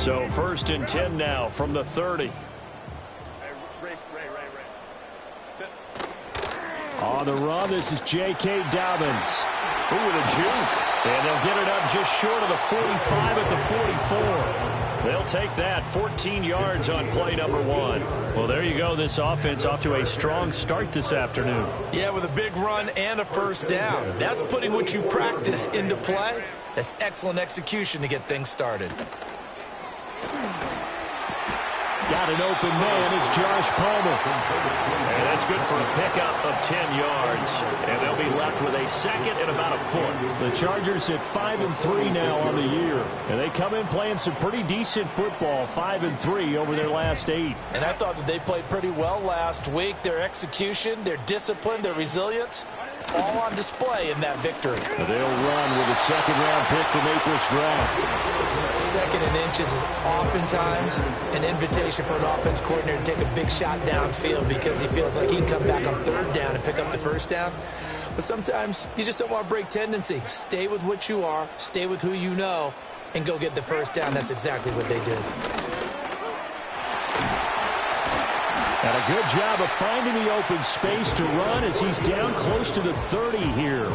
So 1st and 10 now from the 30. On the run, this is J.K. Dobbins. Ooh, with a juke. And they'll get it up just short of the 45 at the 44. They'll take that 14 yards on play number 1. Well, there you go. This offense off to a strong start this afternoon. Yeah, with a big run and a first down. That's putting what you practice into play. That's excellent execution to get things started. Got an open man. It's Josh Palmer. And that's good for a pickup of 10 yards. And they'll be left with a second and about a foot. The Chargers at 5-3 now on the year. And they come in playing some pretty decent football, 5-3 over their last 8. And I thought that they played pretty well last week. Their execution, their discipline, their resilience, all on display in that victory. They'll run with a second-round pick from April's draft. 2nd and inches is oftentimes an invitation for an offense coordinator to take a big shot downfield because he feels like he can come back on 3rd down and pick up the 1st down. But sometimes you just don't want to break tendency. Stay with what you are, stay with who you know, and go get the 1st down. That's exactly what they did. And a good job of finding the open space to run as he's down close to the 30 here.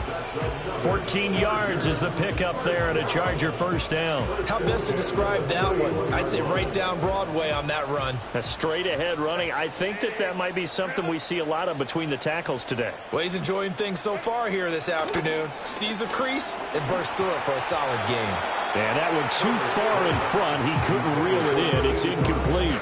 14 yards is the pickup there and a Charger 1st down. How best to describe that one? I'd say right down Broadway on that run. A straight ahead running. I think that might be something we see a lot of between the tackles today. Well, he's enjoying things so far here this afternoon. Sees a crease and bursts through it for a solid gain. And that one too far in front. He couldn't reel it in. It's incomplete.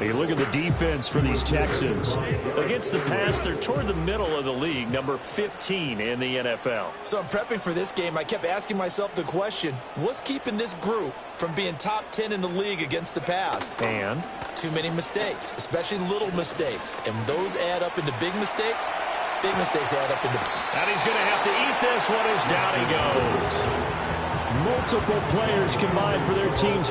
You look at the defense for these Texans. Against the pass, they're toward the middle of the league, number 15 in the NFL. So I'm prepping for this game. I kept asking myself the question, what's keeping this group from being top 10 in the league against the pass? And? Too many mistakes, especially little mistakes. And those add up into big mistakes. Big mistakes add up into... And he's going to have to eat this one as down he goes. Multiple players combined for their teams.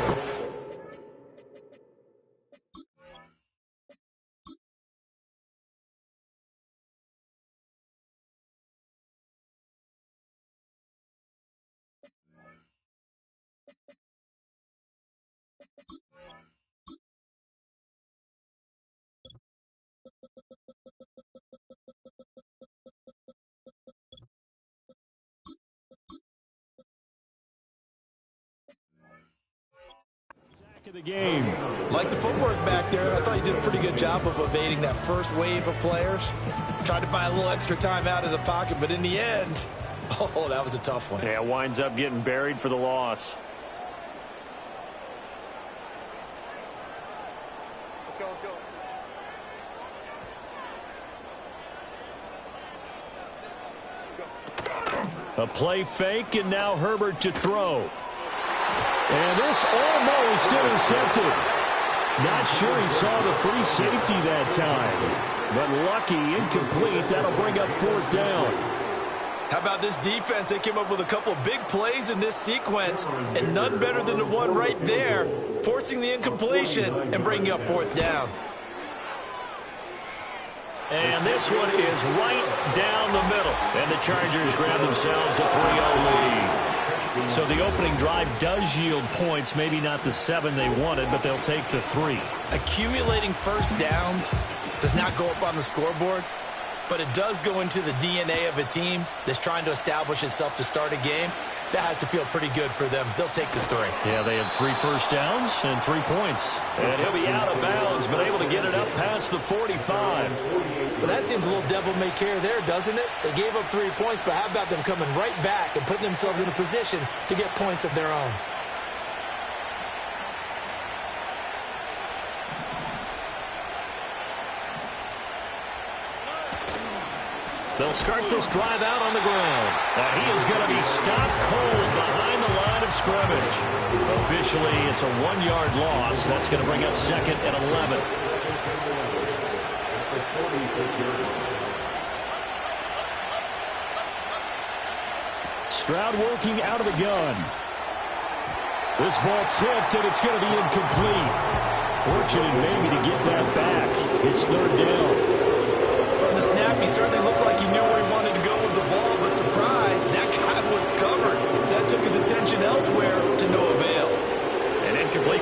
The game. Like the footwork back there, I thought he did a pretty good job of evading that first wave of players. Tried to buy a little extra time out of the pocket, but in the end, oh, that was a tough one. Yeah, winds up getting buried for the loss. Let's go. A play fake, and now Herbert to throw. And this almost intercepted. Not sure he saw the free safety that time. But lucky, incomplete. That'll bring up 4th down. How about this defense? They came up with a couple of big plays in this sequence, and none better than the one right there, forcing the incompletion and bringing up 4th down. And this one is right down the middle. And the Chargers grab themselves a 3-0 lead. So the opening drive does yield points, maybe not the 7 they wanted, but they'll take the 3. Accumulating 1st downs does not go up on the scoreboard, but it does go into the DNA of a team that's trying to establish itself to start a game. That has to feel pretty good for them. They'll take the 3. Yeah, they had 3 first downs and 3 points. And he'll be out of bounds, but able to get it up past the 45. Well, that seems a little devil-may-care there, doesn't it? They gave up 3 points, but how about them coming right back and putting themselves in a position to get points of their own? They'll start this drive out on the ground. He is going to be stopped cold behind the line of scrimmage. Officially, it's a 1-yard loss. That's going to bring up 2nd and 11. Stroud working out of the gun. This ball tipped, and it's going to be incomplete. Fortunate maybe to get that back. It's 3rd down. From the snap, he certainly looked like he knew where he wanted to go with the ball, but surprise, that guy was covered. So that took his attention elsewhere to no avail. An incomplete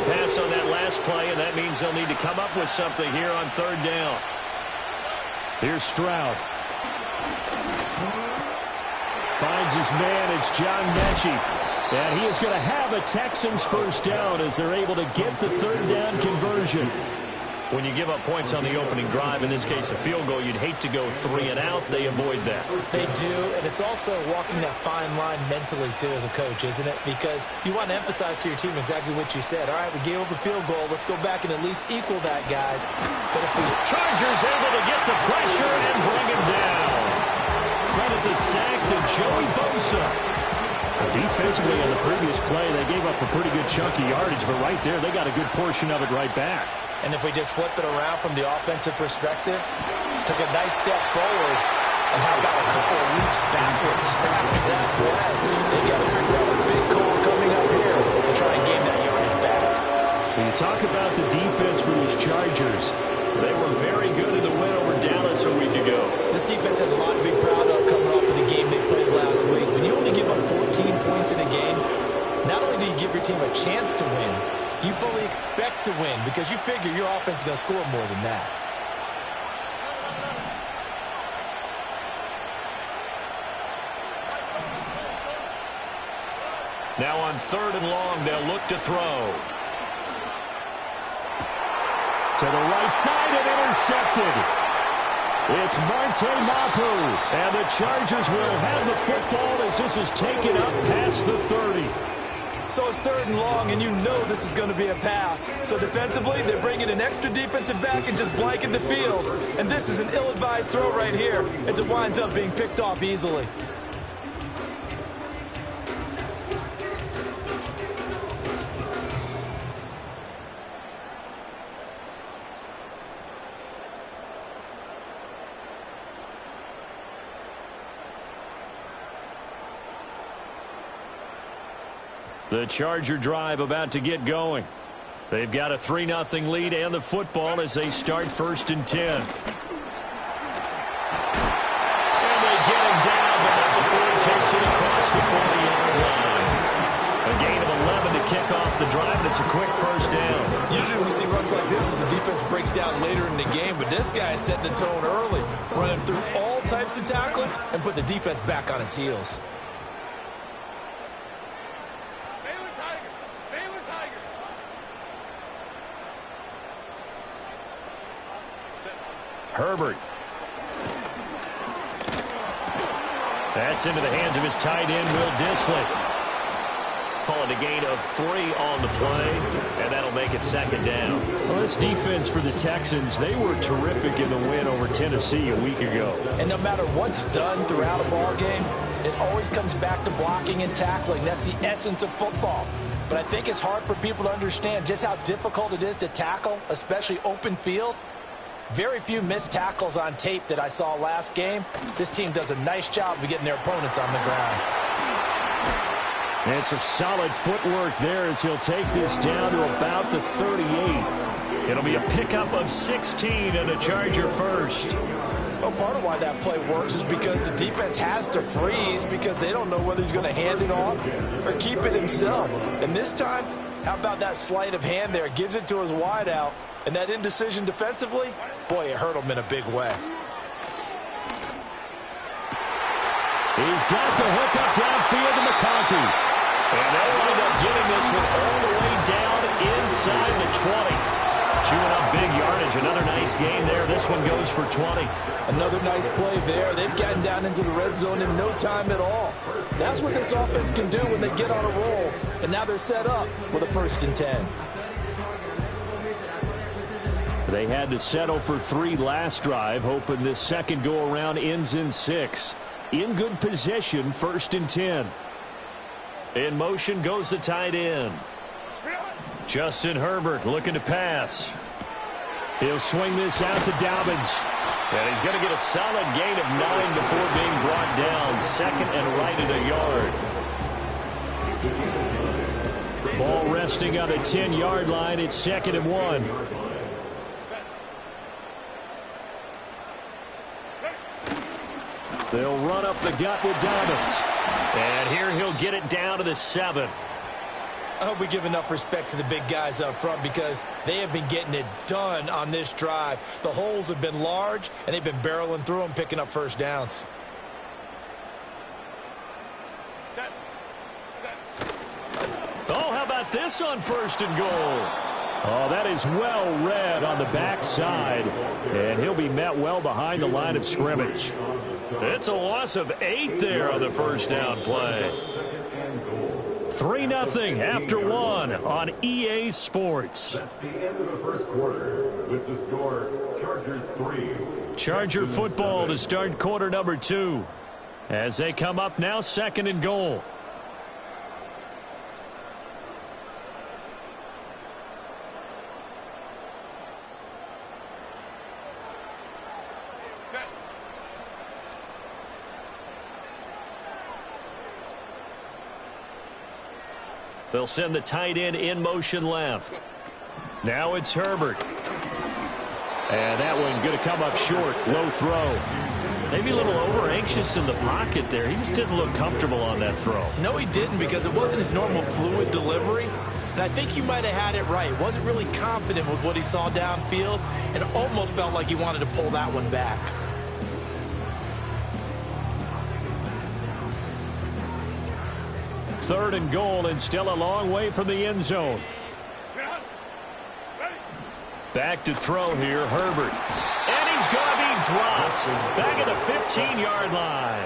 means they'll need to come up with something here on third down. Here's Stroud. Finds his man. It's John Mechie. And he is going to have a Texans first down as they're able to get the third down conversion. When you give up points on the opening drive, in this case a field goal, you'd hate to go 3 and out. They avoid that. They do, and it's also walking that fine line mentally, too, as a coach, isn't it? Because you want to emphasize to your team exactly what you said. All right, we gave up a field goal. Let's go back and at least equal that, guys. But if we... Chargers able to get the pressure and bring him down. Credit the sack to Joey Bosa. Defensively on the previous play, they gave up a pretty good chunk of yardage, but right there, they got a good portion of it right back. And if we just flip it around from the offensive perspective, took a nice step forward, and how about a couple of leaps backwards after that play? They got to figure out a big call coming up here and try and gain that yardage back. When you talk about the defense for these Chargers, they were very good in the win over Dallas a week ago. This defense has a lot to be proud of coming off of the game they played last week. When you only give up 14 points in a game, not only do you give your team a chance to win, you fully expect to win because you figure your offense is going to score more than that. Now on 3rd and long, they'll look to throw. To the right side and intercepted. It's Marte Mapu. And the Chargers will have the football as this is taken up past the 30. So it's 3rd and long, and you know this is going to be a pass. So defensively, they're bringing an extra defensive back and just blanket the field. And this is an ill-advised throw right here as it winds up being picked off easily. The Charger drive about to get going. They've got a 3-0 lead and the football as they start 1st and 10. And they get him down, but not before he takes it across the 40-yard line. A gain of 11 to kick off the drive, and it's a quick first down. Usually we see runs like this as the defense breaks down later in the game, but this guy is setting the tone early, running through all types of tackles and put the defense back on its heels. Herbert. That's into the hands of his tight end, Will Dissly. Calling a gain of 3 on the play, and that'll make it 2nd down. Well, this defense for the Texans, they were terrific in the win over Tennessee a week ago. And no matter what's done throughout a ball game, it always comes back to blocking and tackling. That's the essence of football. But I think it's hard for people to understand just how difficult it is to tackle, especially open field. Very few missed tackles on tape that I saw last game. This team does a nice job of getting their opponents on the ground. And some solid footwork there as he'll take this down to about the 38. It'll be a pickup of 16 and a Charger first. Well, part of why that play works is because the defense has to freeze because they don't know whether he's going to hand it off or keep it himself. And this time, how about that sleight of hand there? Gives it to his wideout. And that indecision defensively, boy, it hurt him in a big way. He's got the hook up downfield to McConkey. And they'll wind up getting this one all the way down inside the 20. Chewing up big yardage. Another nice gain there. This one goes for 20. Another nice play there. They've gotten down into the red zone in no time at all. That's what this offense can do when they get on a roll. And now they're set up with a 1st and 10. They had to settle for 3 last drive, hoping this second go-around ends in 6. In good position, 1st and 10. In motion goes the tight end. Justin Herbert looking to pass. He'll swing this out to Dobbins. And he's going to get a solid gain of 9 before being brought down. 2nd and right at a yard. Ball resting on the 10-yard line. It's 2nd and 1. They'll run up the gut with Dobbins. And here he'll get it down to the 7. I hope we give enough respect to the big guys up front because they have been getting it done on this drive. The holes have been large, and they've been barreling through them, picking up first downs. Oh, how about this on 1st and goal? Oh, that is well read on the backside, and he'll be met well behind the line of scrimmage. It's a loss of 8 there on the first down play. 3-0 after 1 on EA Sports. That's the end of the first quarter with the score Chargers 3. Charger football to start quarter number 2 as they come up now 2nd and goal. They'll send the tight end in motion left. Now it's Herbert. And that one going to come up short. Low throw. Maybe a little over-anxious in the pocket there. He just didn't look comfortable on that throw. No, he didn't because it wasn't his normal fluid delivery. And I think you might have had it right. Wasn't really confident with what he saw downfield and almost felt like he wanted to pull that one back. Third and goal and still a long way from the end zone. Back to throw here, Herbert. And he's going to be dropped. Back at the 15-yard line.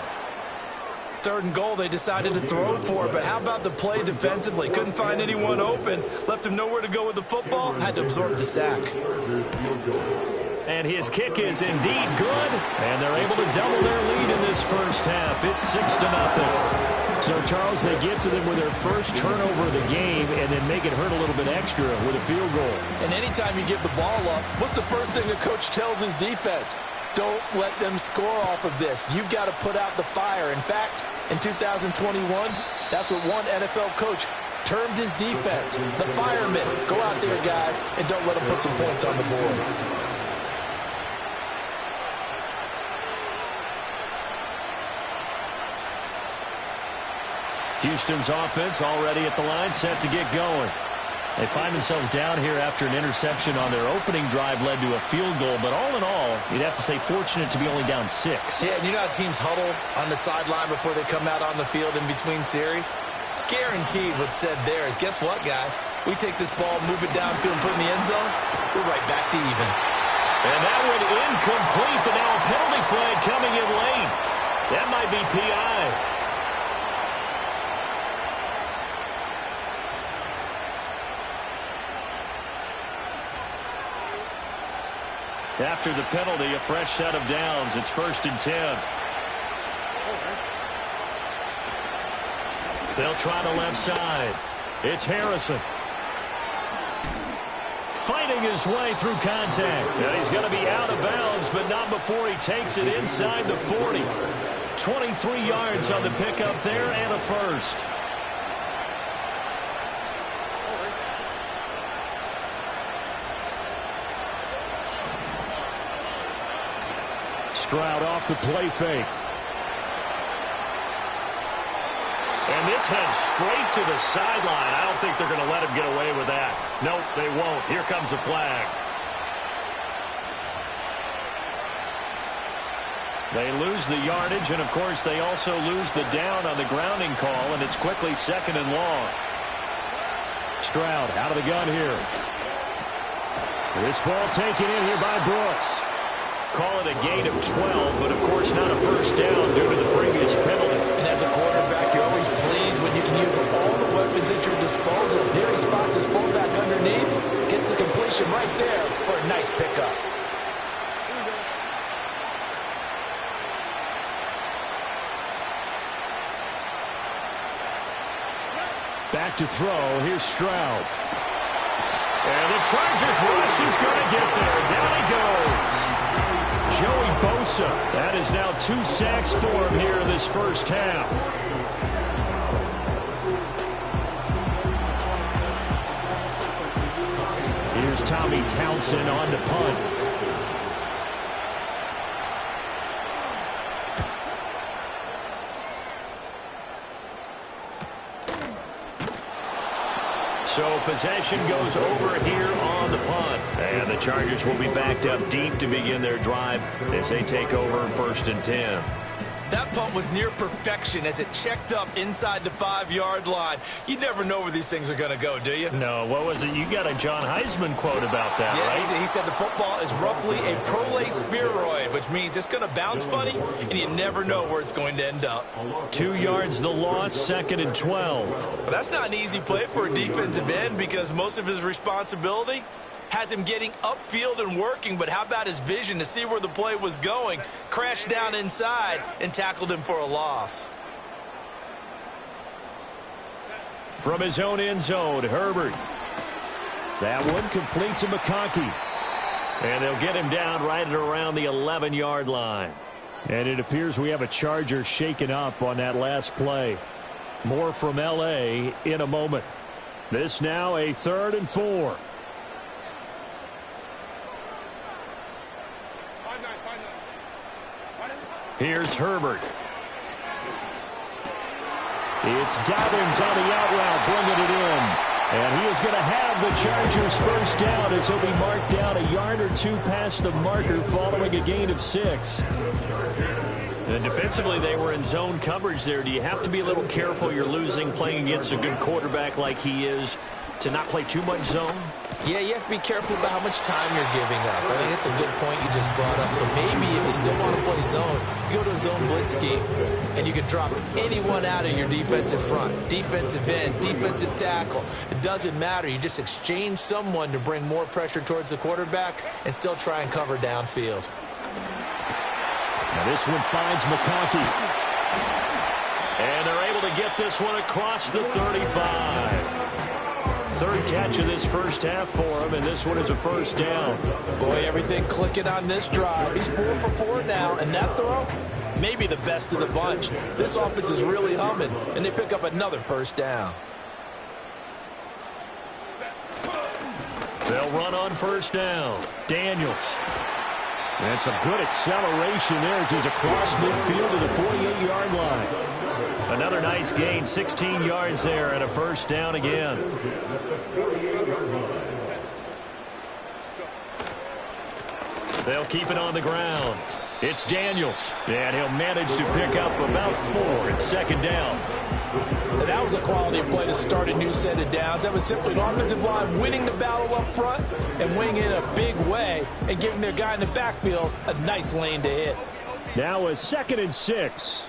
Third and goal, they decided to throw for it, but how about the play defensively? Couldn't find anyone open. Left him nowhere to go with the football. Had to absorb the sack. And his kick is indeed good. And they're able to double their lead in this first half. It's 6-0. So, Charles, they get to them with their first turnover of the game and then make it hurt a little bit extra with a field goal. And anytime you give the ball up, what's the first thing the coach tells his defense? Don't let them score off of this. You've got to put out the fire. In fact, in 2021, that's what one NFL coach termed his defense. The firemen. Go out there, guys, and don't let them put some points on the board. Houston's offense already at the line, set to get going. They find themselves down here after an interception on their opening drive led to a field goal. But all in all, you'd have to say fortunate to be only down 6. Yeah, and you know how teams huddle on the sideline before they come out on the field in between series? Guaranteed what's said there is, guess what, guys? We take this ball, move it downfield, and put it in the end zone, we're right back to even. And that one incomplete, but now a penalty flag coming in late. That might be PI. After the penalty, a fresh set of downs. It's 1st and 10. They'll try the left side. It's Harrison. Fighting his way through contact. And he's going to be out of bounds, but not before he takes it inside the 40. 23 yards on the pickup there and a first. Stroud off the play fake. And this heads straight to the sideline. I don't think they're going to let him get away with that. Nope, they won't. Here comes the flag. They lose the yardage, and, of course, they also lose the down on the grounding call, and it's quickly 2nd and long. Stroud out of the gun here. This ball taken in here by Brooks. Call it a gain of 12, but of course not a first down due to the previous penalty. And as a quarterback, you're always pleased when you can use all the weapons at your disposal. Here he spots his fullback underneath, gets the completion right there for a nice pickup. Back to throw. Here's Stroud. And the Chargers rush is going to get there. Down he goes. Joey Bosa. That is now 2 sacks for him here in this first half. Here's Tommy Townsend on the punt. So possession goes over here on the punt. And the Chargers will be backed up deep to begin their drive as they take over 1st and 10. That punt was near perfection as it checked up inside the 5-yard line. You never know where these things are going to go, do you? No, what was it? You got a John Heisman quote about that, yeah, right? He said the football is roughly a prolate spheroid, which means it's going to bounce funny, and you never know where it's going to end up. 2 yards the loss, 2nd and 12. Well, that's not an easy play for a defensive end because most of his responsibility has him getting upfield and working, but how about his vision to see where the play was going, crashed down inside, and tackled him for a loss. From his own end zone, Herbert. That one complete to McConkey. And they'll get him down right at around the 11-yard line. And it appears we have a Charger shaken up on that last play. More from L.A. in a moment. This now a 3rd and 4. Here's Herbert. It's Dobbins on the out route, bringing it in. And he is going to have the Chargers first down as he'll be marked down a yard or 2 past the marker following a gain of 6. And defensively, they were in zone coverage there. Do you have to be a little careful you're losing playing against a good quarterback like he is to not play too much zone? Yeah, you have to be careful about how much time you're giving up. I mean, it's a good point you just brought up. So maybe if you still want to play zone, you go to a zone blitz scheme, and you can drop anyone out of your defensive front. Defensive end, defensive tackle. It doesn't matter. You just exchange someone to bring more pressure towards the quarterback and still try and cover downfield. Now this one finds McConkey. And they're able to get this one across the 35. 3rd catch of this first half for him, and this one is a first down. Boy, everything clicking on this drive. He's 4 for 4 now, and that throw, maybe the best of the bunch. This offense is really humming, and they pick up another first down. They'll run on first down. Daniels. And some good acceleration there as he's across midfield to the 48-yard line. Another nice gain, 16 yards there, and a first down again. They'll keep it on the ground. It's Daniels, and he'll manage to pick up about 4 at 2nd down. And that was a quality play to start a new set of downs. That was simply an offensive line winning the battle up front and winning it in a big way and giving their guy in the backfield a nice lane to hit. Now a 2nd and 6.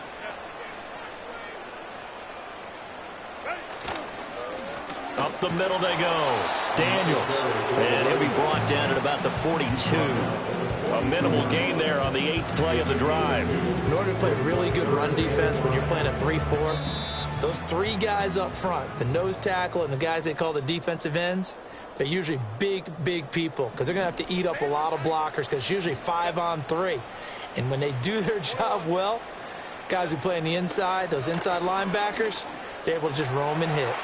Up the middle they go. Daniels. And he'll be brought down at about the 42. A minimal gain there on the 8th play of the drive. In order to play really good run defense when you're playing a 3-4, those 3 guys up front, the nose tackle and the guys they call the defensive ends, they're usually big, big people because they're going to have to eat up a lot of blockers because it's usually 5 on 3. And when they do their job well, guys who play on the inside, those inside linebackers, they're able to just roam and hit.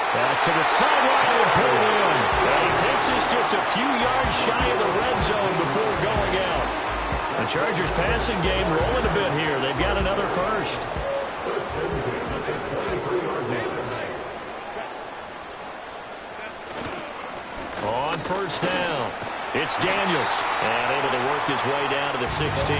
Pass to the sideline and pulled in. And he takes us just a few yards shy of the red zone before going out. The Chargers passing game rolling a bit here. They've got another first. On first down, it's Daniels. And able to work his way down to the 16.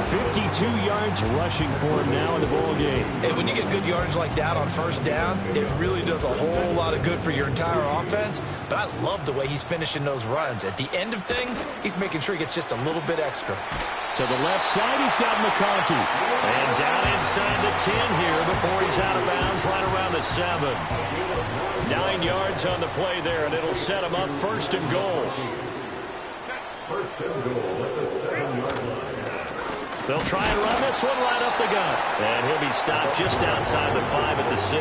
52 yards rushing for him now in the ball game. And when you get good yards like that on first down, it really does a whole lot of good for your entire offense. But I love the way he's finishing those runs. At the end of things, he's making sure he gets just a little bit extra. To the left side, he's got McConkey. And down inside the 10 here before he's out of bounds right around the 7. 9 yards on the play there, and it'll set him up 1st and goal. 1st and goal at the 7-yard line. They'll try and run this one right up the gut. And he'll be stopped just outside the 5 at the 6.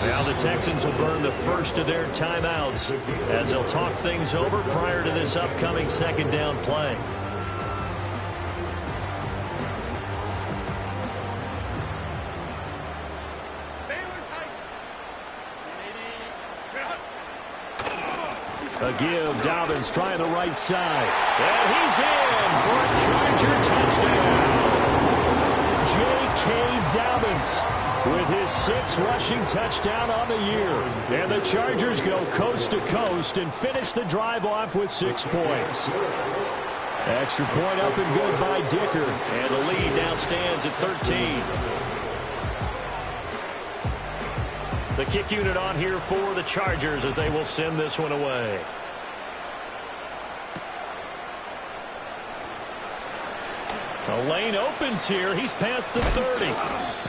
Now the Texans will burn the first of their timeouts as they'll talk things over prior to this upcoming 2nd down play. A give, Dobbins trying the right side. And he's in for a Charger touchdown. J.K. Dobbins with his 6th rushing touchdown on the year. And the Chargers go coast to coast and finish the drive off with 6 points. Extra point up and good by Dicker. And the lead now stands at 13. The kick unit on here for the Chargers as they will send this one away. The lane opens here. He's past the 30.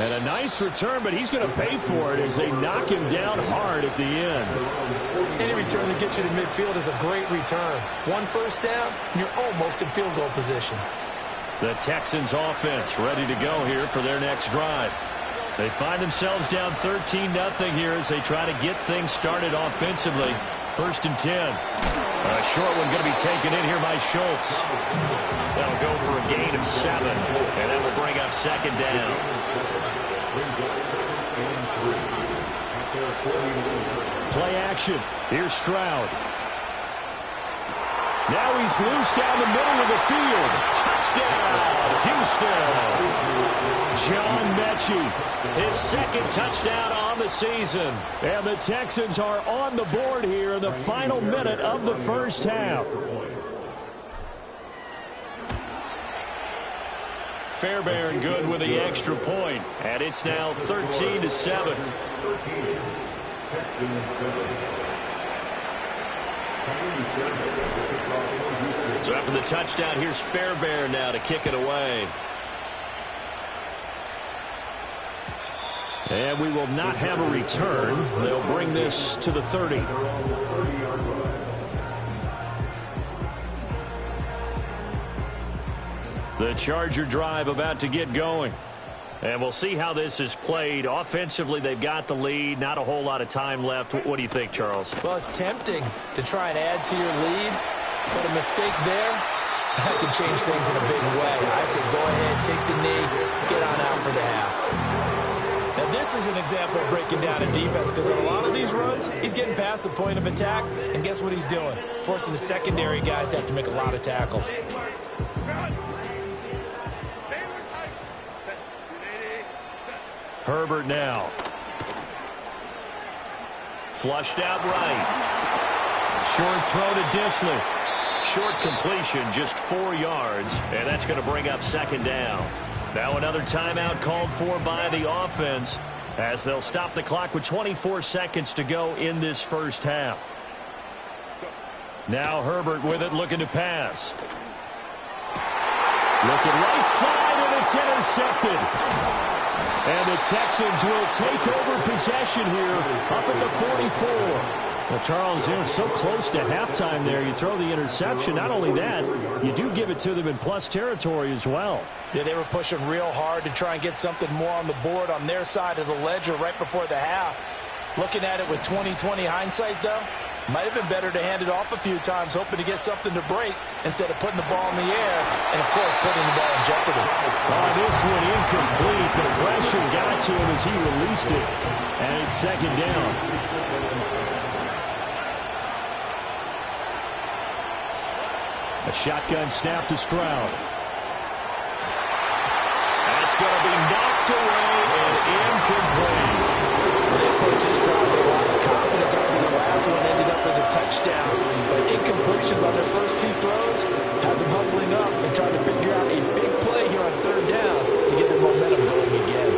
And a nice return, but he's going to pay for it as they knock him down hard at the end. Any return that gets you to midfield is a great return. 1 first down, and you're almost in field goal position. The Texans offense ready to go here for their next drive. They find themselves down 13-0 here as they try to get things started offensively. 1st and 10. A short one going to be taken in here by Schultz. That'll go for a gain of 7, and that will bring up 2nd down. Play action. Here's Stroud. Now he's loose down the middle of the field. Touchdown, Houston. John Mechie, his 2nd touchdown on the season. And the Texans are on the board here in the final minute of the first half. Fairbairn good with the extra point, and it's now 13-7. So after the touchdown, here's Fairbairn now to kick it away. And we will not have a return. They'll bring this to the 30. The Charger drive about to get going. And we'll see how this is played. Offensively, they've got the lead. Not a whole lot of time left. What do you think, Charles? Well, it's tempting to try and add to your lead, but a mistake there, that could change things in a big way. I say go ahead, take the knee, get on out for the half. Now, this is an example of breaking down a defense because on a lot of these runs, he's getting past the point of attack, and guess what he's doing? Forcing the secondary guys to have to make a lot of tackles. Herbert now. Flushed out right. Short throw to Disley. Short completion, just 4 yards, and that's going to bring up 2nd down. Now another timeout called for by the offense as they'll stop the clock with 24 seconds to go in this first half. Now Herbert with it, looking to pass. Looking right side, and it's intercepted. And the Texans will take over possession here up at the 44. Well, Charles, they're so close to halftime there. You throw the interception. Not only that, you do give it to them in plus territory as well. Yeah, they were pushing real hard to try and get something more on the board on their side of the ledger right before the half. Looking at it with 20/20 hindsight, though, might have been better to hand it off a few times, hoping to get something to break instead of putting the ball in the air and, of course, putting the ball in jeopardy. Oh, this one incomplete. The pressure got to him as he released it, and it's 2nd down. A shotgun snap to Stroud. That's going to be knocked away and incomplete. They approached this drive with a lot of confidence after the last one ended up as a touchdown. But incompletions on their first 2 throws has them huddling up and trying to figure out a big play here on 3rd down to get their momentum going again.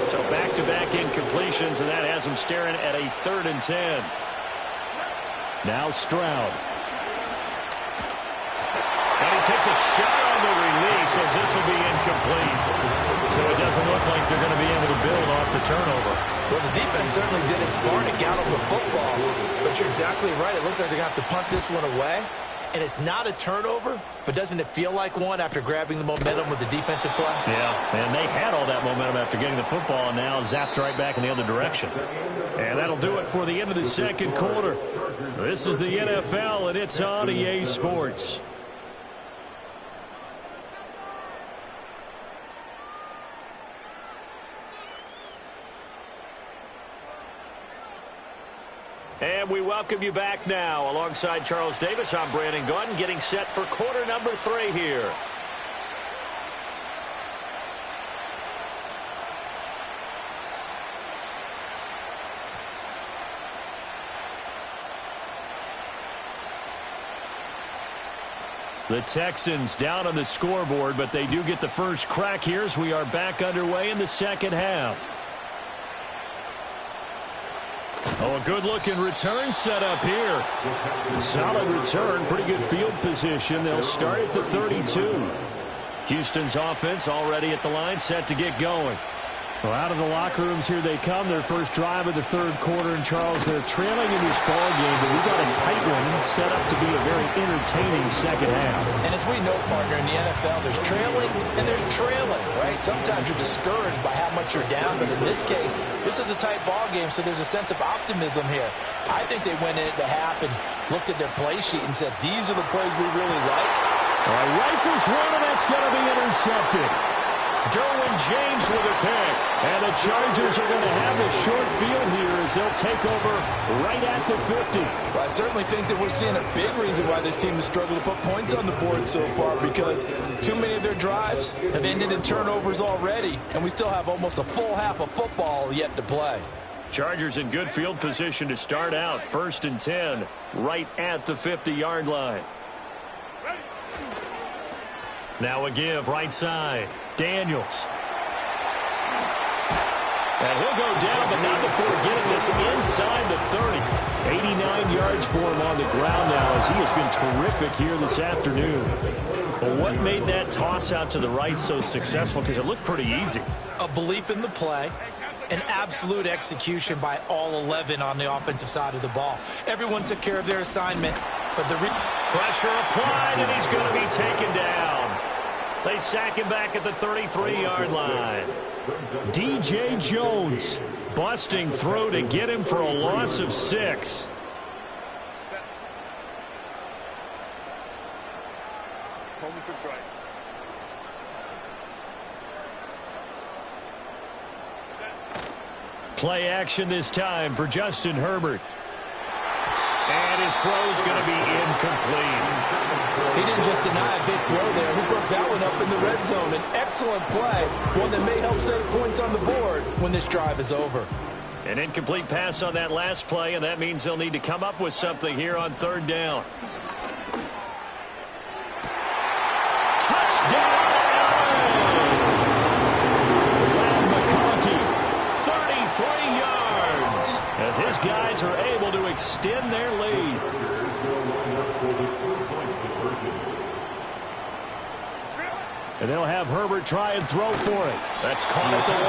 So back-to-back incompletions, and that has them staring at a 3rd and 10. Now Stroud. And he takes a shot on the release as this will be incomplete. So it doesn't look like they're going to be able to build off the turnover. Well, the defense certainly did its part to get on the football. But you're exactly right. It looks like they're going to have to punt this one away. And it's not a turnover, but doesn't it feel like one after grabbing the momentum with the defensive play? Yeah, and they had all that momentum after getting the football and now zapped right back in the other direction. And that'll do it for the end of the 2nd quarter. This is the NFL, and it's on EA Sports. And we welcome you back now. Alongside Charles Davis, I'm Brandon Gaudin, getting set for quarter number 3 here. The Texans down on the scoreboard, but they do get the first crack here as we are back underway in the second half. Oh, a good-looking return set up here. Solid return, pretty good field position. They'll start at the 32. Houston's offense already at the line, set to get going. Well, out of the locker rooms here they come. Their first drive of the third quarter. And, Charles, they're trailing in this ball game, but we've got a tight one set up to be a very entertaining second half. And as we know, partner, in the NFL, there's trailing and there's trailing, right? Sometimes you're discouraged by how much you're down, but in this case, this is a tight ball game, so there's a sense of optimism here. I think they went in at the half and looked at their play sheet and said, these are the plays we really like. All right, rifles one, and that's going to be intercepted. Derwin James with a pick. And the Chargers are going to have the short field here as they'll take over right at the 50. Well, I certainly think that we're seeing a big reason why this team has struggled to put points on the board so far, because too many of their drives have ended in turnovers already, and we still have almost a full half of football yet to play. Chargers in good field position to start out. 1st and 10, right at the 50-yard line. Now a give right side. Daniels. And he'll go down, but not before getting this inside the 30. 89 yards for him on the ground now as he has been terrific here this afternoon. Well, what made that toss out to the right so successful? Because it looked pretty easy. A belief in the play. An absolute execution by all 11 on the offensive side of the ball. Everyone took care of their assignment, but the pressure applied, and he's going to be taken down. They sack him back at the 33-yard line. DJ Jones busting through to get him for a loss of 6. Play action this time for Justin Herbert. And his throw's going to be incomplete. He didn't just deny a big throw there. He broke that one up in the red zone. An excellent play, one that may help save points on the board when this drive is over. An incomplete pass on that last play, and that means they'll need to come up with something here on 3rd down. Touchdown! McConkey, 33 yards, as his guys are able to extend their lead. And they'll have Herbert try and throw for it. That's caught at the 1.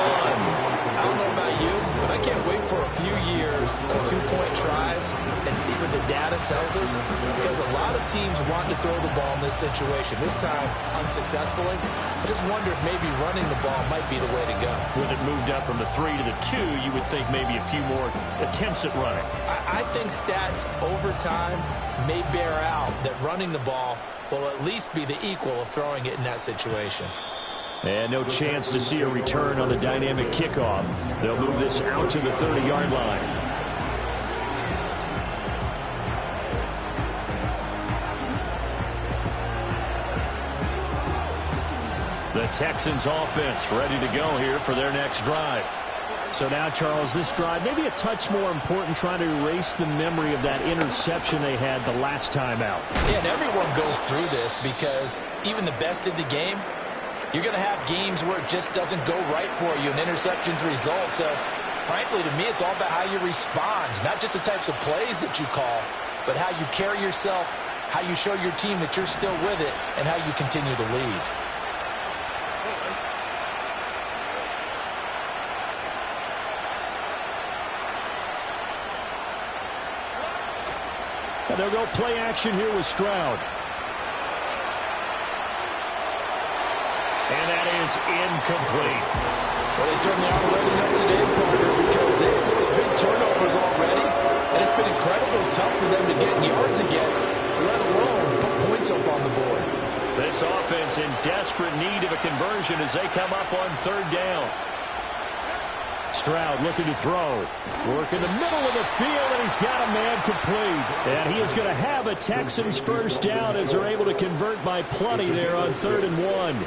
I don't know about you, but I can't wait for a few years of 2-point tries and see what the data tells us, because a lot of teams want to throw the ball in this situation. This time, unsuccessfully. I just wonder if maybe running the ball might be the way to go. When it moved up from the 3 to the 2, you would think maybe a few more attempts at running. I think stats over time may bear out that running the ball will at least be the equal of throwing it in that situation. And no chance to see a return on the dynamic kickoff. They'll move this out to the 30-yard line. The Texans offense ready to go here for their next drive. So now, Charles, this drive maybe a touch more important, trying to erase the memory of that interception they had the last time out. Yeah, and everyone goes through this because even the best in the game, you're going to have games where it just doesn't go right for you and interceptions result. So, frankly, to me, it's all about how you respond, not just the types of plays that you call, but how you carry yourself, how you show your team that you're still with it, and how you continue to lead. And they'll go play action here with Stroud. And that is incomplete. Well, they certainly are letting up today, partner, because they've forced big turnovers already, and it's been incredibly tough for them to get yards against, let alone put points up on the board. This offense in desperate need of a conversion as they come up on 3rd down. Stroud looking to throw. Work in the middle of the field, and he's got a man complete. And he is going to have a Texans first down as they're able to convert by plenty there on 3rd and 1.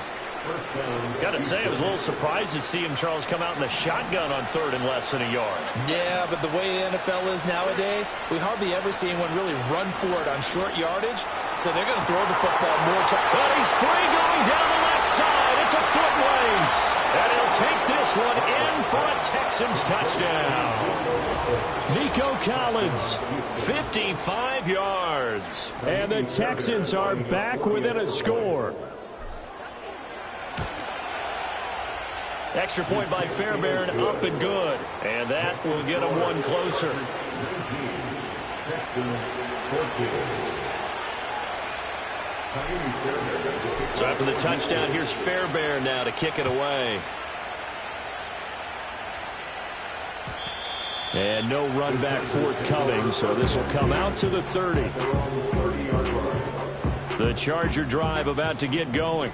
Got to say, I was a little surprised to see him, Charles, come out in the shotgun on 3rd and less than a yard. Yeah, but the way the NFL is nowadays, we hardly ever see anyone really run for it on short yardage. So they're going to throw the football more time. Well, he's free going down the left side. It's a foot race. And he'll take this one in for a Texans touchdown. Nico Collins, 55 yards. and the Texans are back within a score. Extra point by Fairbairn, up and good. And that will get them one closer. So after the touchdown, here's Fairbairn now to kick it away. And no run back forthcoming, so this will come out to the 30. The Charger drive about to get going.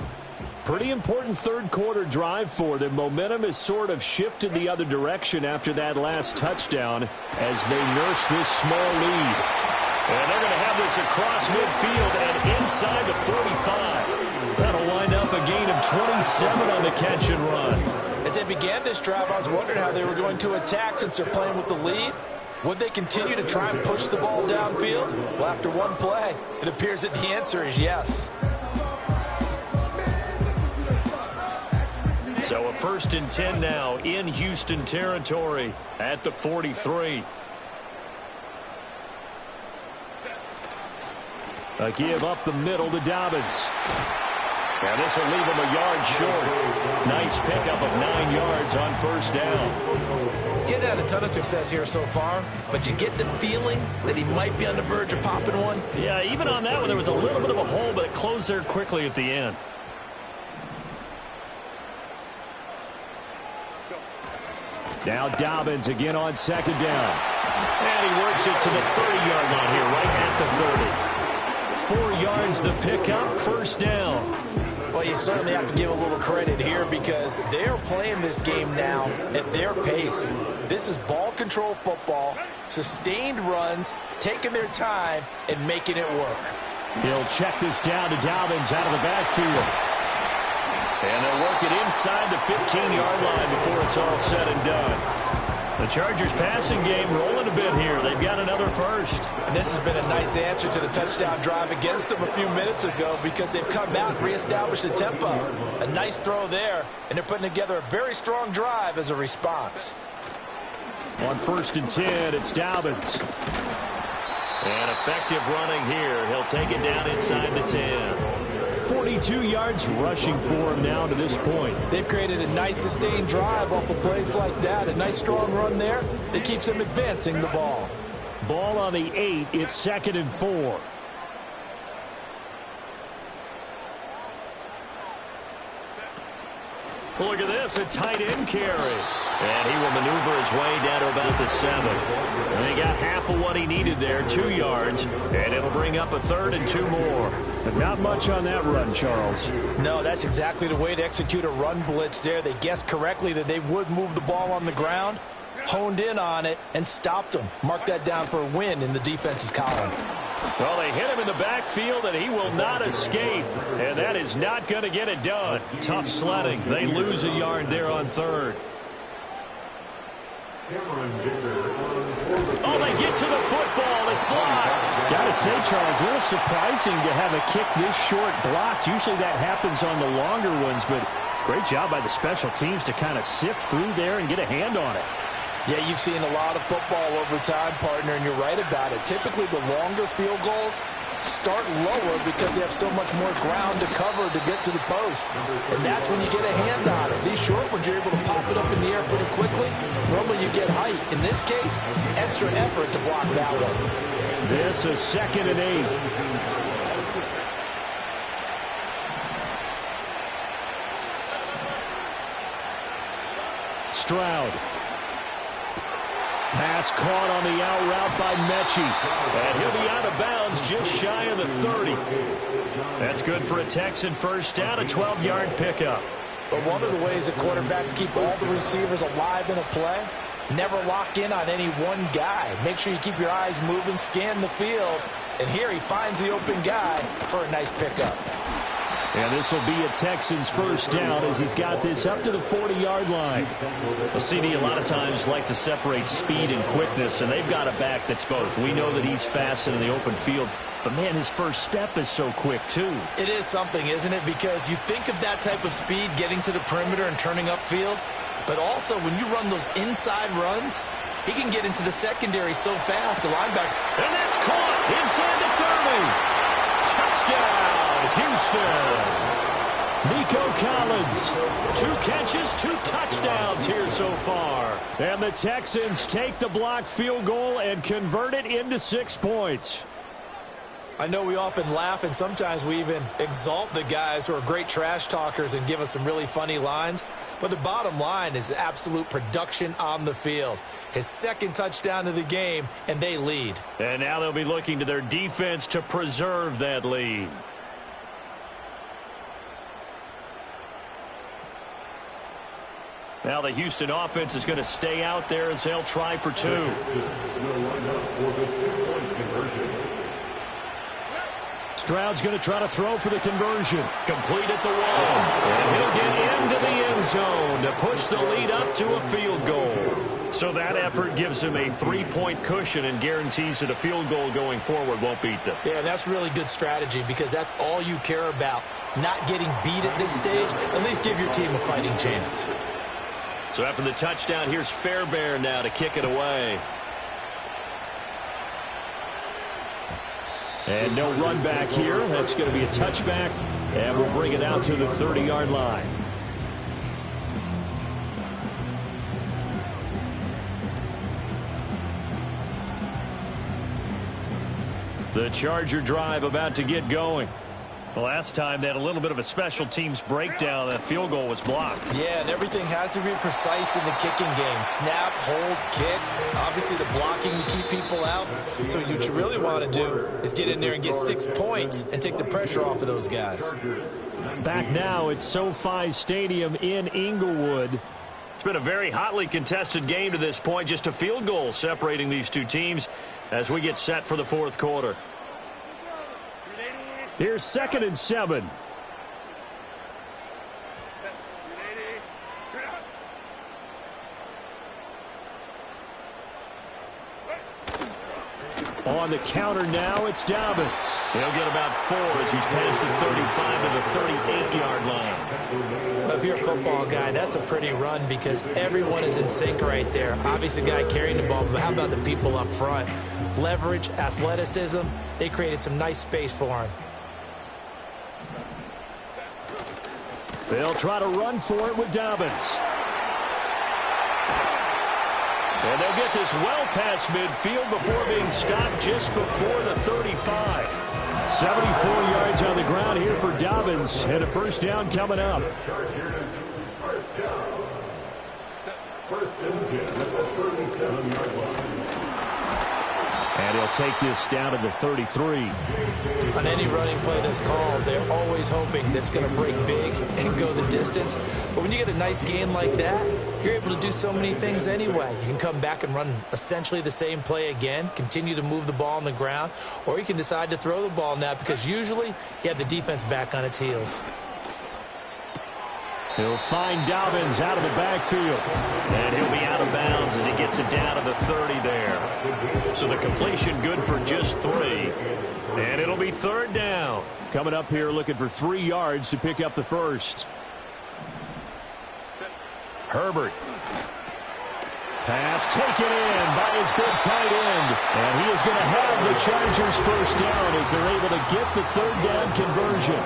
Pretty important third quarter drive for them. Momentum has sort of shifted the other direction after that last touchdown as they nurse this small lead. And they're going to have this across midfield and inside the 45. That'll wind up a gain of 27 on the catch and run. As they began this drive, I was wondering how they were going to attack since they're playing with the lead. Would they continue to try and push the ball downfield? Well, after one play, it appears that the answer is yes. So a 1st and 10 now in Houston territory at the 43. A give up the middle to Dobbins. And this will leave him a yard short. Nice pickup of 9 yards on 1st down. He hadn't had a ton of success here so far, but you get the feeling that he might be on the verge of popping one. Yeah, even on that one, there was a little bit of a hole, but it closed there quickly at the end. Now Dobbins again on 2nd down. And he works it to the 30-yard line here, right at the 30. 4 yards the pickup, 1st down. Well, you certainly have to give a little credit here because they're playing this game now at their pace. This is ball control football, sustained runs, taking their time, and making it work. He'll check this down to Dobbins out of the backfield. And they'll work it inside the 15-yard line before it's all said and done. The Chargers passing game rolling a bit here. They've got another first. And this has been a nice answer to the touchdown drive against them a few minutes ago because they've come out and reestablished the tempo. A nice throw there, and they're putting together a very strong drive as a response. On 1st and 10, it's Dobbins. And effective running here. He'll take it down inside the 10. 42 yards rushing for him now to this point. They've created a nice sustained drive off of plays like that. A nice strong run there that keeps them advancing the ball. Ball on the 8. It's 2nd and 4. Look at this, a tight end carry. And he will maneuver his way down to about the 7. And he got half of what he needed there, 2 yards. And it'll bring up a 3rd and 2 more. But not much on that run, Charles. No, that's exactly the way to execute a run blitz there. They guessed correctly that they would move the ball on the ground, honed in on it, and stopped them. Mark that down for a win in the defense's column. Well, they hit him in the backfield, and he will not escape. And that is not going to get it done. Tough sledding. They lose a yard there on 3rd. Oh, they get to the football. It's blocked. Gotta say, Charles, a little surprising to have a kick this short blocked. Usually that happens on the longer ones, but great job by the special teams to kind of sift through there and get a hand on it. Yeah, you've seen a lot of football over time, partner, and you're right about it. Typically, the longer field goals start lower because they have so much more ground to cover to get to the post. And that's when you get a hand on it. These short ones, you're able to pop it up in the air pretty quickly. Normally, you get height. In this case, extra effort to block that one. This is 2nd and 8. Stroud. Pass caught on the out route by Mechie. And he'll be out of bounds just shy of the 30. That's good for a Texan first down, a 12-yard pickup. But one of the ways that quarterbacks keep all the receivers alive in a play, never lock in on any one guy. Make sure you keep your eyes moving, scan the field. And here he finds the open guy for a nice pickup. And this will be a Texans first down as he's got this up to the 40-yard line. Well, CD a lot of times like to separate speed and quickness, and they've got a back that's both. We know that he's fast in the open field, but, man, his first step is so quick, too. It is something, isn't it? Because you think of that type of speed getting to the perimeter and turning upfield, but also when you run those inside runs, he can get into the secondary so fast, the linebacker. And that's caught inside the 30. Touchdown, Houston. Nico Collins. 2 catches, 2 touchdowns here so far. And the Texans take the blocked field goal and convert it into 6 points. I know we often laugh, and sometimes we even exalt the guys who are great trash talkers and give us some really funny lines. But the bottom line is absolute production on the field. His second touchdown of the game, and they lead. And now they'll be looking to their defense to preserve that lead. Now the Houston offense is going to stay out there as they'll try for 2. Stroud's going to try to throw for the conversion. Complete at the 1. And he'll get into the end zone to push the lead up to a field goal. So that effort gives him a 3-point cushion and guarantees that a field goal going forward won't beat them. Yeah, that's really good strategy because that's all you care about. Not getting beat at this stage, at least give your team a fighting chance. So after the touchdown, here's Fairbairn now to kick it away. And no run back here. That's going to be a touchback. And we'll bring it out to the 30-yard line. The Charger drive about to get going. The last time they had a little bit of a special teams breakdown. That field goal was blocked. Yeah, and everything has to be precise in the kicking game. Snap, hold, kick. Obviously the blocking to keep people out. So what you really want to do is get in there and get 6 points and take the pressure off of those guys. Back now at SoFi Stadium in Inglewood. It's been a very hotly contested game to this point. Just a field goal separating these two teams as we get set for the 4th quarter. Here's 2nd and 7. On the counter now, it's Dobbins. He'll get about 4 as he's past the 35 to the 38-yard line. Well, if you're a football guy, that's a pretty run because everyone is in sync right there. Obviously, the guy carrying the ball, but how about the people up front? Leverage, athleticism, they created some nice space for him. They'll try to run for it with Dobbins. And they'll get this well past midfield before being stopped just before the 35. 74 yards on the ground here for Dobbins, and a first down coming up. First and 10 at the 37-yard line. And he'll take this down to the 33. On any running play that's called, they're always hoping that's going to break big and go the distance. But when you get a nice game like that, you're able to do so many things anyway. You can come back and run essentially the same play again, continue to move the ball on the ground, or you can decide to throw the ball now because usually you have the defense back on its heels. He'll find Dobbins out of the backfield. And he'll be out of bounds as he gets it down to the 30 there. So the completion good for just 3. And it'll be 3rd down. Coming up here looking for 3 yards to pick up the first. Herbert. Pass taken in by his big tight end. And he is going to have the Chargers first down as they're able to get the 3rd down conversion.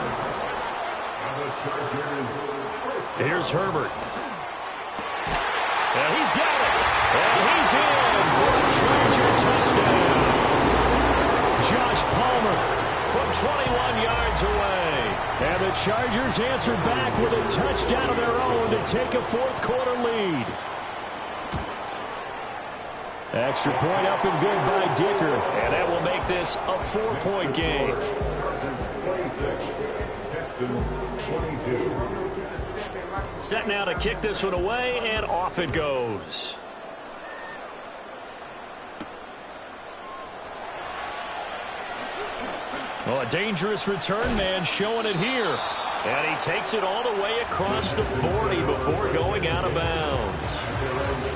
Here's Herbert. And he's got it. And he's in for a Charger touchdown. Josh Palmer from 21 yards away. And the Chargers answer back with a touchdown of their own to take a 4th quarter lead. Extra point up and good by Dicker. And that will make this a 4-point game. 26, Texans 22. Set now to kick this one away, and off it goes. Oh, a dangerous return man showing it here. And he takes it all the way across the 40 before going out of bounds.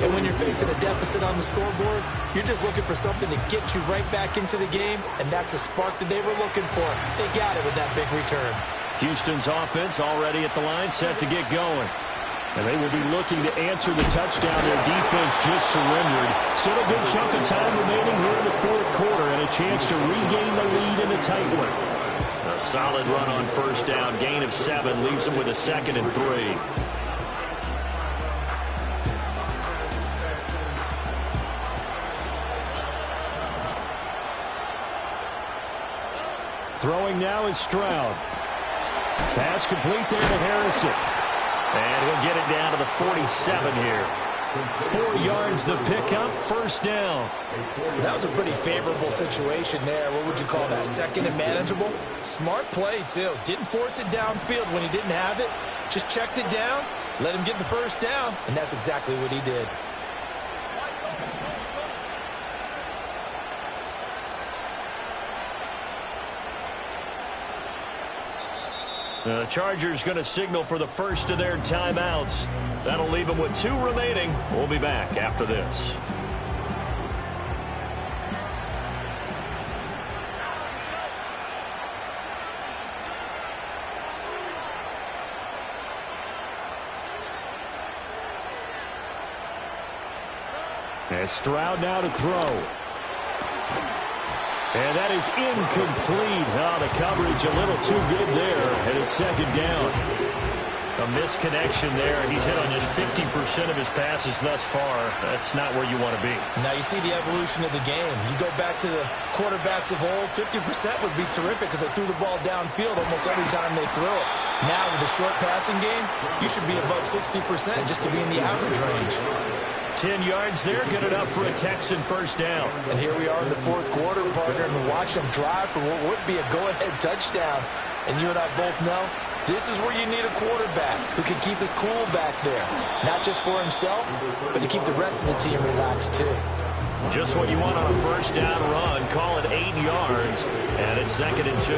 And when you're facing a deficit on the scoreboard, you're just looking for something to get you right back into the game, and that's the spark that they were looking for. They got it with that big return. Houston's offense already at the line, set to get going. And they will be looking to answer the touchdown. Their defense just surrendered. Still a good chunk of time remaining here in the fourth quarter, and a chance to regain the lead in a tight one. A solid run on first down. Gain of 7 leaves them with a 2nd and 3. Throwing now is Stroud. Pass complete there to Harrison. And he'll get it down to the 47 here. 4 yards the pickup, first down. That was a pretty favorable situation there. What would you call that? 2nd and manageable? Smart play, too. Didn't force it downfield when he didn't have it. Just checked it down, let him get the first down, and that's exactly what he did. The Chargers going to signal for the first of their timeouts. That'll leave them with 2 remaining. We'll be back after this. And Stroud now to throw. And that is incomplete. Oh, the coverage a little too good there, and it's 2nd down. A misconnection there. He's hit on just 50% of his passes thus far. That's not where you want to be. Now you see the evolution of the game. You go back to the quarterbacks of old, 50% would be terrific because they threw the ball downfield almost every time they throw it. Now with the short passing game, you should be above 60% just to be in the average range. 10 yards there, good enough for a Texan first down. And here we are in the fourth quarter, partner, and watch them drive for what would be a go-ahead touchdown. And you and I both know this is where you need a quarterback who can keep his cool back there. Not just for himself, but to keep the rest of the team relaxed, too. Just what you want on a first down run. Call it 8 yards, and it's 2nd and 2.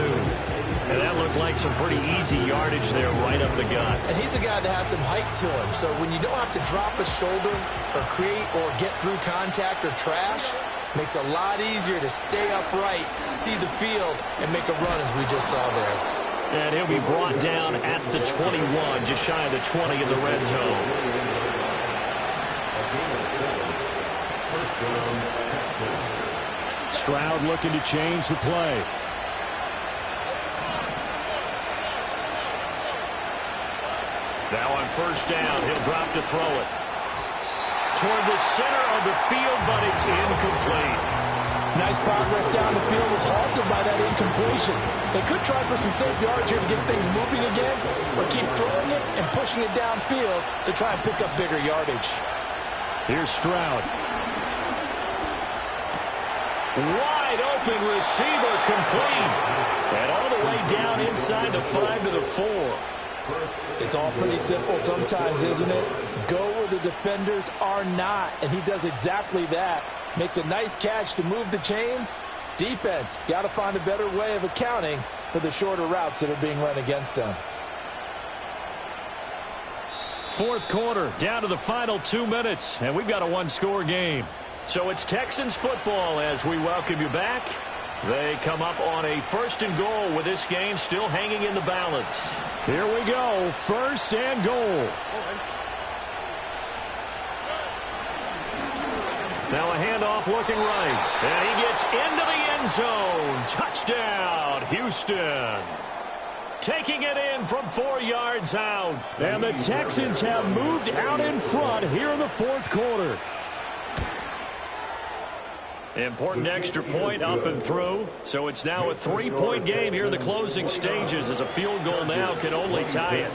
And that looked like some pretty easy yardage there right up the gut. And he's a guy that has some height to him. So when you don't have to drop a shoulder or create or get through contact or trash, makes it a lot easier to stay upright, see the field, and make a run as we just saw there. And he'll be brought down at the 21, just shy of the 20 in the red zone. Stroud looking to change the play. Now on first down, he'll drop to throw it. Toward the center of the field, but it's incomplete. Nice progress down the field was halted by that incompletion. They could try for some safe yards here to get things moving again, or keep throwing it and pushing it downfield to try and pick up bigger yardage. Here's Stroud. Wide open receiver, complete. And all the way down inside the 5 to the 4. It's all pretty simple sometimes, isn't it? Go where the defenders are not, and he does exactly that. Makes a nice catch to move the chains. Defense, got to find a better way of accounting for the shorter routes that are being run against them. Fourth quarter, down to the final 2 minutes, and we've got a 1-score game. So it's Texans football as we welcome you back. They come up on a 1st and goal with this game still hanging in the balance. Here we go, 1st and goal. Now a handoff looking right. And he gets into the end zone. Touchdown, Houston. Taking it in from 4 yards out. And the Texans have moved out in front here in the fourth quarter. Important extra point up and through. So it's now a 3-point game here in the closing stages as a field goal now can only tie it.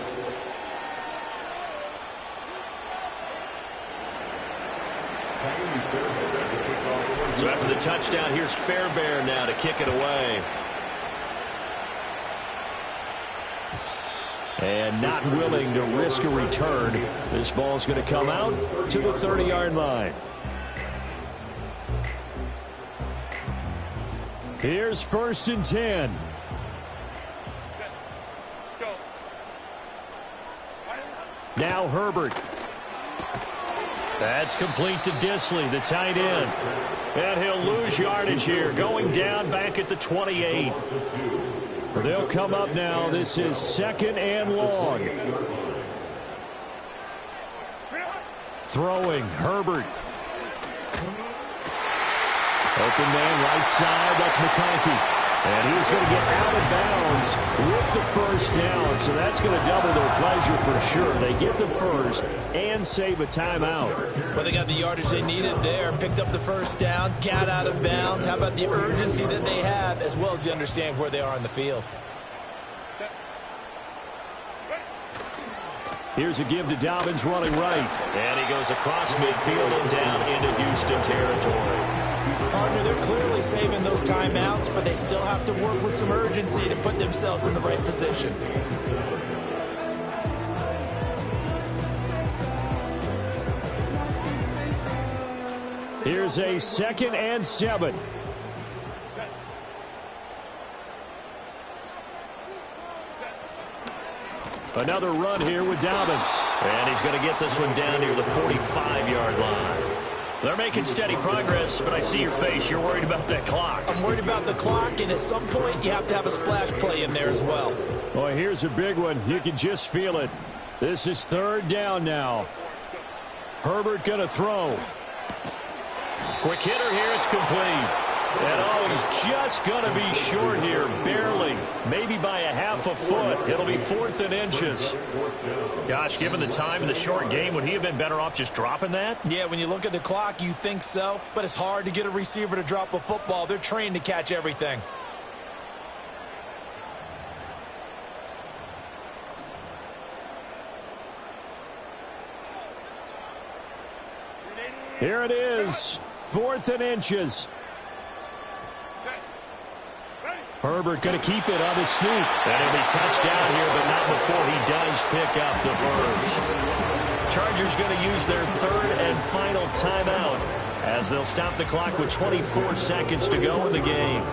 So after the touchdown, here's Fairbairn now to kick it away. And not willing to risk a return. This ball's going to come out to the 30-yard line. Here's 1st and 10. Now Herbert. That's complete to Disley, the tight end. And he'll lose yardage here, going down back at the 28. They'll come up now. This is 2nd and long. Throwing, Herbert. Open man, right side. That's McConkey. And he's going to get out of bounds with the 1st down. So that's going to double their pleasure for sure. They get the 1st and save a timeout. Well, they got the yardage they needed there. Picked up the 1st down, got out of bounds. How about the urgency that they have, as well as they understand where they are in the field? Here's a give to Dobbins running right. And he goes across midfield and down into Houston territory. Partner, they're clearly saving those timeouts, but they still have to work with some urgency to put themselves in the right position. Here's a 2nd and 7. Another run here with Dobbins. And he's going to get this one down near the 45-yard line. They're making steady progress, but I see your face. You're worried about that clock. I'm worried about the clock, and at some point, you have to have a splash play in there as well. Well, here's a big one. You can just feel it. This is 3rd down now. Herbert going to throw. Quick hitter here. It's complete. And he's just going to be short here, barely. Maybe by a half a foot. It'll be 4th and inches. Gosh, given the time in the short game, would he have been better off just dropping that? Yeah, when you look at the clock, you think so. But it's hard to get a receiver to drop a football. They're trained to catch everything. Here it is. 4th and inches. Herbert going to keep it on his sneak. And he'll be touchdown here, but not before he does pick up the 1st. Chargers going to use their 3rd and final timeout as they'll stop the clock with 24 seconds to go in the game.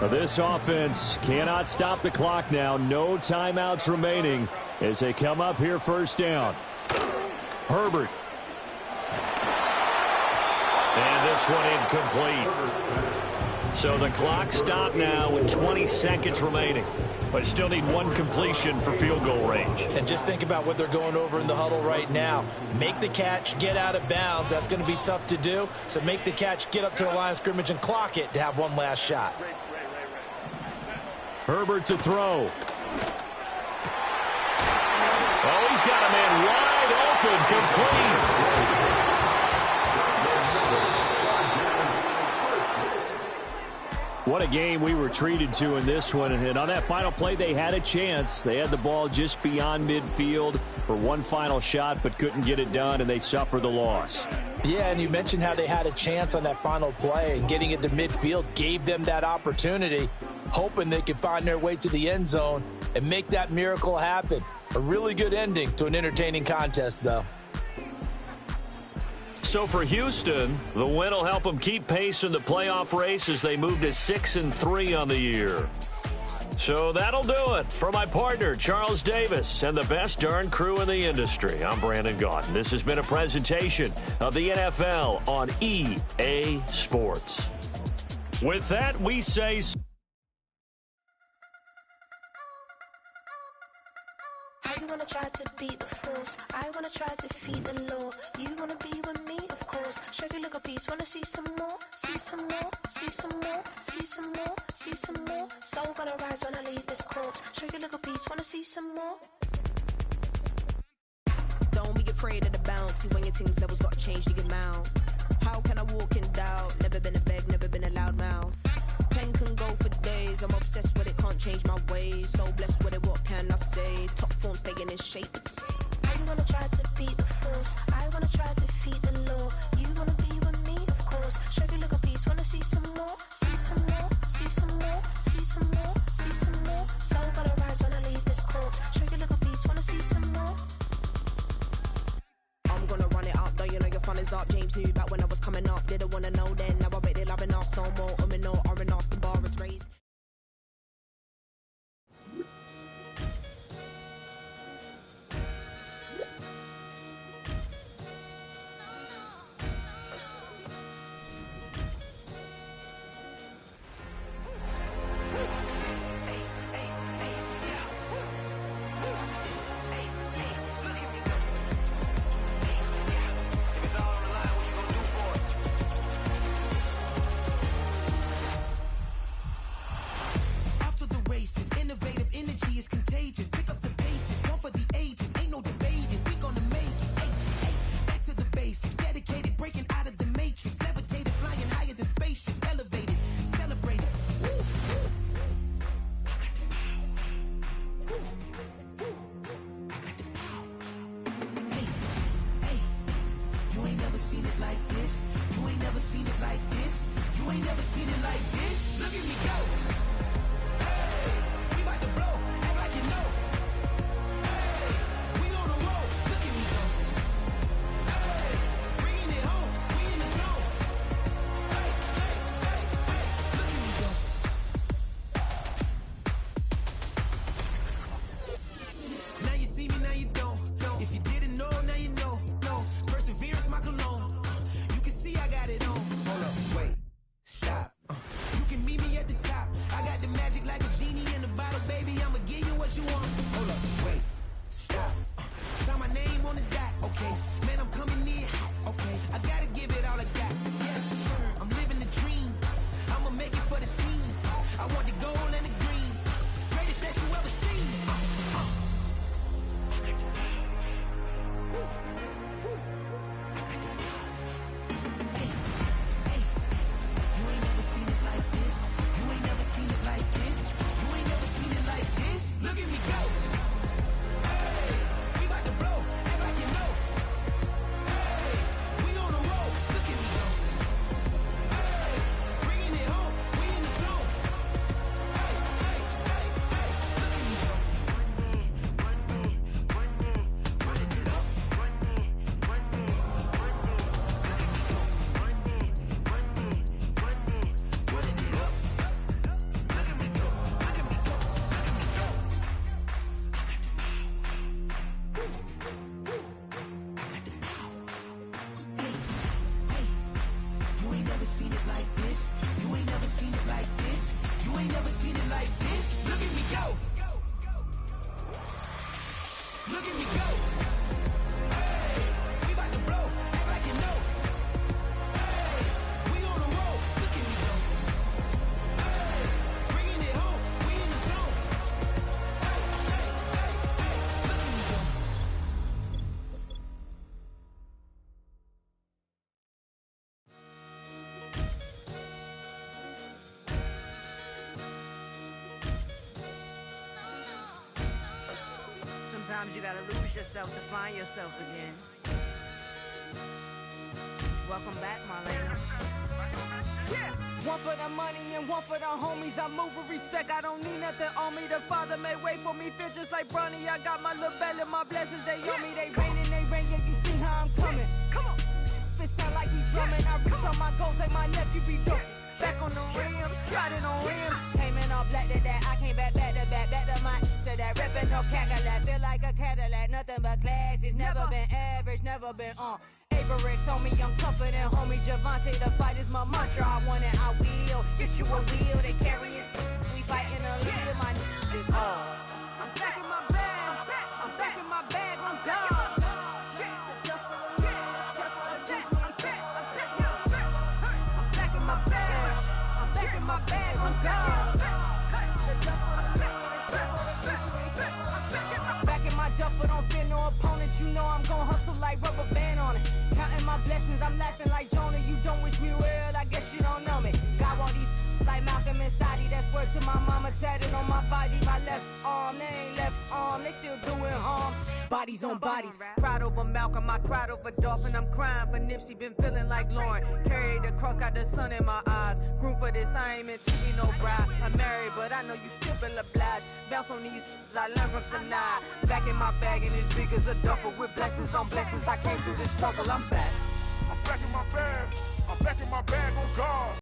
This offense cannot stop the clock now. No timeouts remaining as they come up here 1st down. Herbert. And this one incomplete. So the clock stopped now with 20 seconds remaining. But still need one completion for field goal range. And just think about what they're going over in the huddle right now. Make the catch, get out of bounds. That's going to be tough to do. So make the catch, get up to the line of scrimmage, and clock it to have one last shot. Herbert to throw. Oh, he's got a man wide open, complete. What a game we were treated to in this one. And on that final play, they had a chance. They had the ball just beyond midfield for one final shot, but couldn't get it done, and they suffered the loss. Yeah, and you mentioned how they had a chance on that final play, and getting it to midfield gave them that opportunity, hoping they could find their way to the end zone and make that miracle happen. A really good ending to an entertaining contest, though. So for Houston, the win will help them keep pace in the playoff race as they move to 6-3 on the year. So that'll do it. For my partner, Charles Davis, and the best darn crew in the industry, I'm Brandon Gaudin. This has been a presentation of the NFL on EA Sports. With that, we say... You wanna try to beat the force, I wanna try to defeat the law. You wanna be with me, of course. Show you look a piece, wanna see some more, see some more, see some more, see some more, see some more. So gonna rise when I leave this corpse. Show you look a piece, wanna see some more. Don't be afraid of the bounce. See when your team's levels got changed, you get mouth. How can I walk in doubt? Never been a beg, never been a loud mouth. Pen can go for days. I'm obsessed with it, can't change my ways. So blessed with it, what can I say? Top form staying in shape. You wanna try to beat the force, I wanna try to defeat the law. You wanna be with me, of course. Show you look a piece, wanna see some more, see some more, see some more, see some was up. James knew back when I was coming up. Didn't wanna know then. Now I bet they're loving us no more. No, R&R's the bar is raised. Innovative energy is contagious. Pick up the bases, one for the ages. Ain't no debating, we gonna make it. Hey, hey, back to the basics. Dedicated, breaking out of the matrix. Levitated, flying higher than spaceships. Elevated, celebrated. Woo, woo. I got the power. Woo, woo. I got the power. Hey, hey, you ain't never seen it like this. You ain't never seen it like this. You ain't never seen it like this. Look at me go. Sometimes you gotta lose yourself to find yourself again. Welcome back, Marlena. Yeah. One for the money and one for the homies. I move with respect, I don't need nothing on me. The Father may wait for me, feel just like Bronny. I got my little belly, my blessings, they on me. They rain, yeah, you see how I'm coming. Come on. It sound like we drumming. I reach on my goals, like my nephew be dope. Back on the rim, riding on rims. Came in all black to that, I came back to my to that ripping off Cadillac. Feel like a Cadillac, nothing but class. It's never been average, never been on. Averix on me, I'm tougher than homie Javante. The fight is my mantra, I want it, I will. Get you a wheel, they carry it. We fighting a little, my is hard. I'm back in my bag, I'm back in my bag, I'm gone. My bag, I'm gone. Back in my duffel, don't fear no opponent. You know I'm gon' hustle like rubber band on it. Counting my blessings, I'm laughing like Jonah. You don't wish me well, I guess you don't know me. Got all these like Malcolm and Sadie. That's word to my mama, tatted on my body. My left arm, they ain't left arm, they still doing harm. Bodies on bodies, cried over Malcolm, I cried over Dolphin. I'm crying for Nipsey, been feeling like Lauren. Carried the cross, got the sun in my eyes. Grew for this, I ain't meant to be no bride. I'm married, but I know you still feel obliged. Bounce on these, I learned from Sanaa. Back in my bag and it's big as a duffel with blessings on blessings. I came through this struggle, I'm back. back in my bag. I'm back in my bag on guard.